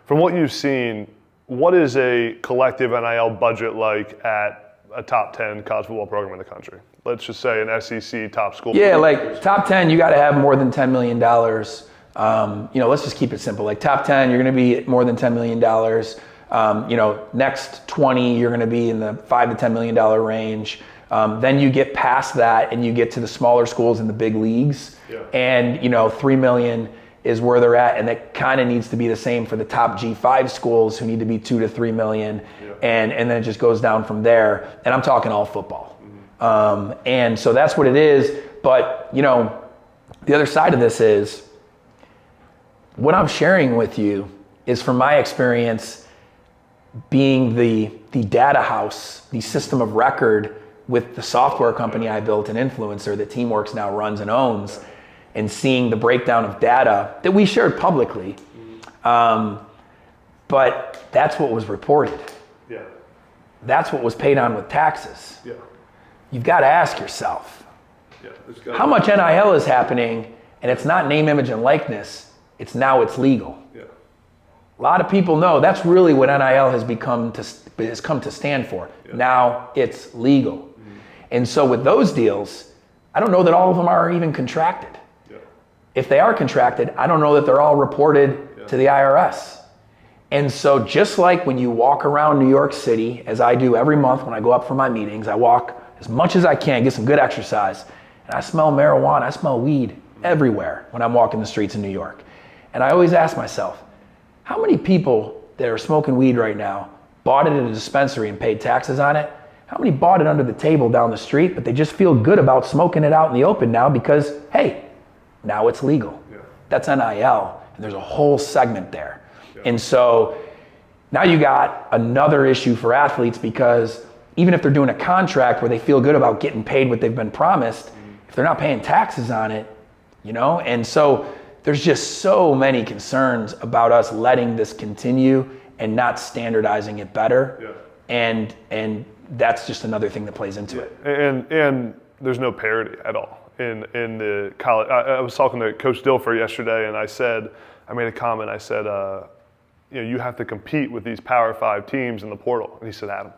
From what you've seen, what is a collective NIL budget like at a top 10 college football program in the country? Let's just say an SEC top school. Yeah, like top 10, you got to have more than $10 million. Let's just keep it simple. Like top 10, you're going to be more than $10 million. Next 20, you're going to be in the $5 to $10 million range. Then you get past that and you get to the smaller schools in the big leagues. Yeah. And, $3 million is where they're at. And that kind of needs to be the same for the top G5 schools who need to be 2 to 3 million. Yeah. And then it just goes down from there. And I'm talking all football. And so that's what it is. But, the other side of this is what I'm sharing with you is from my experience being the data house, the system of record with the software company I built, an Influencer that Teamworks now runs and owns, and seeing the breakdown of data that we shared publicly. But that's what was reported. Yeah. That's what was paid on with taxes. Yeah. You've got to ask yourself, how much NIL is happening, and it's not name, image, and likeness, it's legal. Yeah. A lot of people know that's really what NIL has come to stand for. Yeah. Now it's legal. And so with those deals, I don't know that all of them are even contracted. Yeah. If they are contracted, I don't know that they're all reported to the IRS. And so just like when you walk around New York City, as I do every month when I go up for my meetings, I walk as much as I can, get some good exercise, and I smell marijuana, I smell weed everywhere when I'm walking the streets in New York. And I always ask myself, how many people that are smoking weed right now bought it at a dispensary and paid taxes on it? How many bought it under the table down the street, but they just feel good about smoking it out in the open now because, hey, now it's legal. Yeah. That's NIL, and there's a whole segment there. Yeah. And so now you got another issue for athletes because even if they're doing a contract where they feel good about getting paid what they've been promised, if they're not paying taxes on it, and so there's just so many concerns about us letting this continue and not standardizing it better. Yeah. And that's just another thing that plays into it. And there's no parity at all in the college. I was talking to Coach Dilfer yesterday, and I made a comment. I said, you have to compete with these Power 5 teams in the portal. And he said, Adam,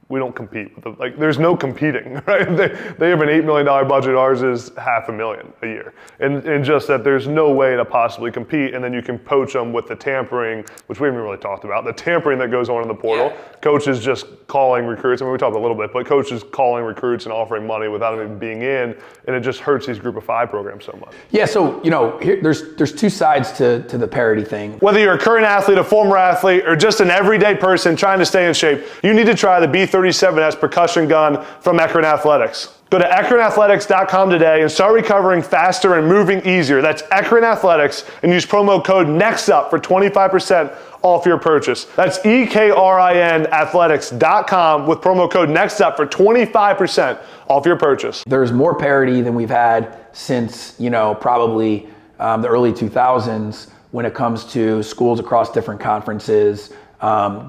we don't compete with them. Like, there's no competing, right? They have an $8 million budget. Ours is $500,000 a year. And just that there's no way to possibly compete. And then you can poach them with the tampering, which we haven't really talked about, the tampering that goes on in the portal. Yeah. Coaches just calling recruits. I mean, we talked a little bit, but coaches calling recruits and offering money without them even being in. And it just hurts these group of 5 programs so much. Yeah, so, there's two sides to the parity thing. Whether you're a current athlete, a former athlete, or just an everyday person trying to stay in shape, you need to try the B37S percussion gun from Ekron Athletics. Go to ekronathletics.com today and start recovering faster and moving easier. That's Ekron Athletics, and use promo code NEXTUP for 25% off your purchase. That's EKRIN athletics.com with promo code NEXTUP for 25% off your purchase. There's more parity than we've had since, probably the early 2000s when it comes to schools across different conferences,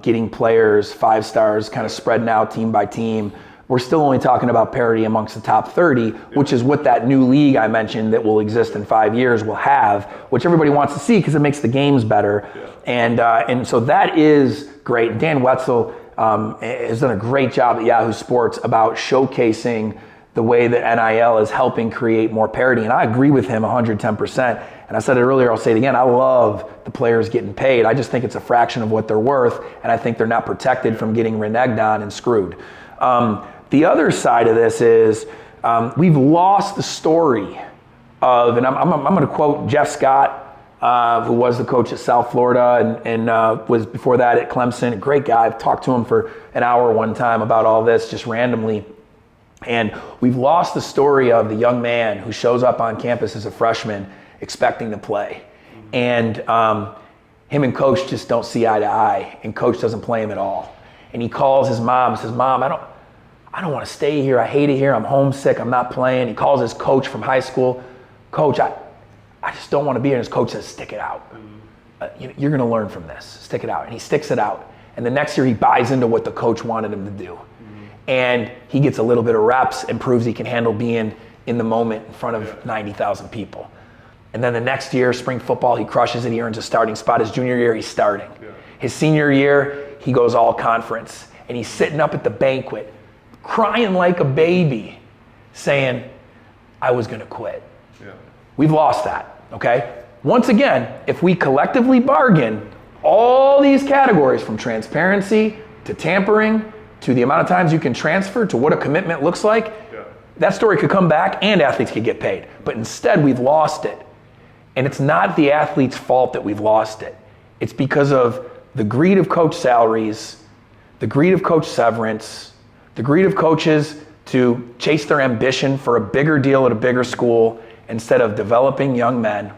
getting players, 5 stars, kind of spreading out team by team. We're still only talking about parity amongst the top 30, which is what that new league I mentioned that will exist in 5 years will have, which everybody wants to see because it makes the games better. Yeah. And so that is great. Dan Wetzel has done a great job at Yahoo Sports about showcasing the way that NIL is helping create more parity. And I agree with him 110%. And I said it earlier, I'll say it again, I love the players getting paid. I just think it's a fraction of what they're worth, and I think they're not protected from getting reneged on and screwed. The other side of this is we've lost the story of, and I'm going to quote Jeff Scott, who was the coach at South Florida and was before that at Clemson, a great guy. I've talked to him for an hour one time about all this just randomly. And we've lost the story of the young man who shows up on campus as a freshman expecting to play. And him and coach just don't see eye to eye, and coach doesn't play him at all. And he calls his mom and says, Mom, I don't want to stay here. I hate it here. I'm homesick. I'm not playing. He calls his coach from high school. Coach, I just don't want to be here. And his coach says, stick it out. You're going to learn from this. Stick it out. And he sticks it out. And the next year he buys into what the coach wanted him to do. And he gets a little bit of reps and proves he can handle being in the moment in front of 90,000 people. And then the next year, spring football, he crushes it. He earns a starting spot. His junior year, he's starting. His senior year, he goes all conference. And he's sitting up at the banquet, crying like a baby, saying, I was going to quit. We've lost that, okay? Once again, if we collectively bargain all these categories from transparency to tampering to the amount of times you can transfer to what a commitment looks like, that story could come back and athletes could get paid. But instead, we've lost it. And it's not the athlete's fault that we've lost it. It's because of the greed of coach salaries, the greed of coach severance, the greed of coaches to chase their ambition for a bigger deal at a bigger school instead of developing young men,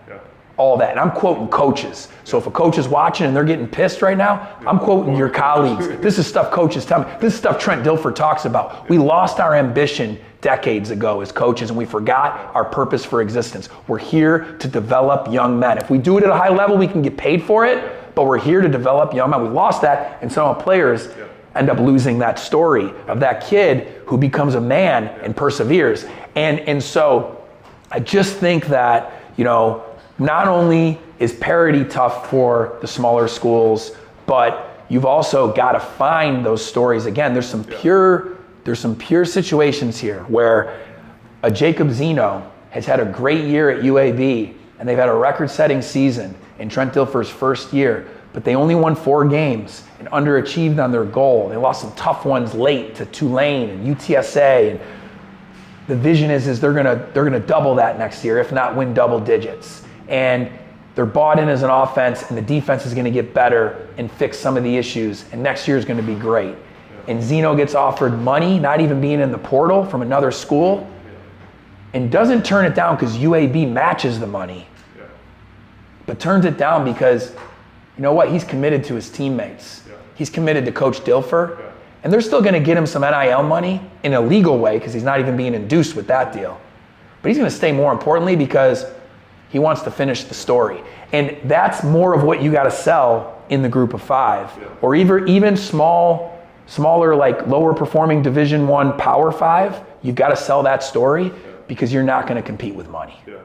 all that. And I'm quoting coaches. So if a coach is watching and they're getting pissed right now, I'm quoting your colleagues. This is stuff coaches tell me. This is stuff Trent Dilfer talks about. We lost our ambition decades ago as coaches and we forgot our purpose for existence. We're here to develop young men. If we do it at a high level, we can get paid for it, but we're here to develop young men. We lost that, and some players end up losing that story of that kid who becomes a man and perseveres. And so I just think that, not only is parity tough for the smaller schools, but you've also got to find those stories. Again, there's some pure situations here where a Jacob Zeno has had a great year at UAB and they've had a record-setting season in Trent Dilfer's first year, but they only won 4 games and underachieved on their goal. They lost some tough ones late to Tulane and UTSA. And the vision is they're gonna double that next year, if not win double digits. And they're bought in as an offense, and the defense is going to get better and fix some of the issues, and next year is going to be great. And Zeno gets offered money, not even being in the portal, from another school, and doesn't turn it down because UAB matches the money, but turns it down because, you know what, he's committed to his teammates. He's committed to Coach Dilfer, and they're still going to get him some NIL money in a legal way because he's not even being induced with that deal. But he's going to stay, more importantly, because he wants to finish the story. And that's more of what you got to sell in the group of 5. Or even smaller, like lower performing Division I Power 5, you've got to sell that story because you're not going to compete with money.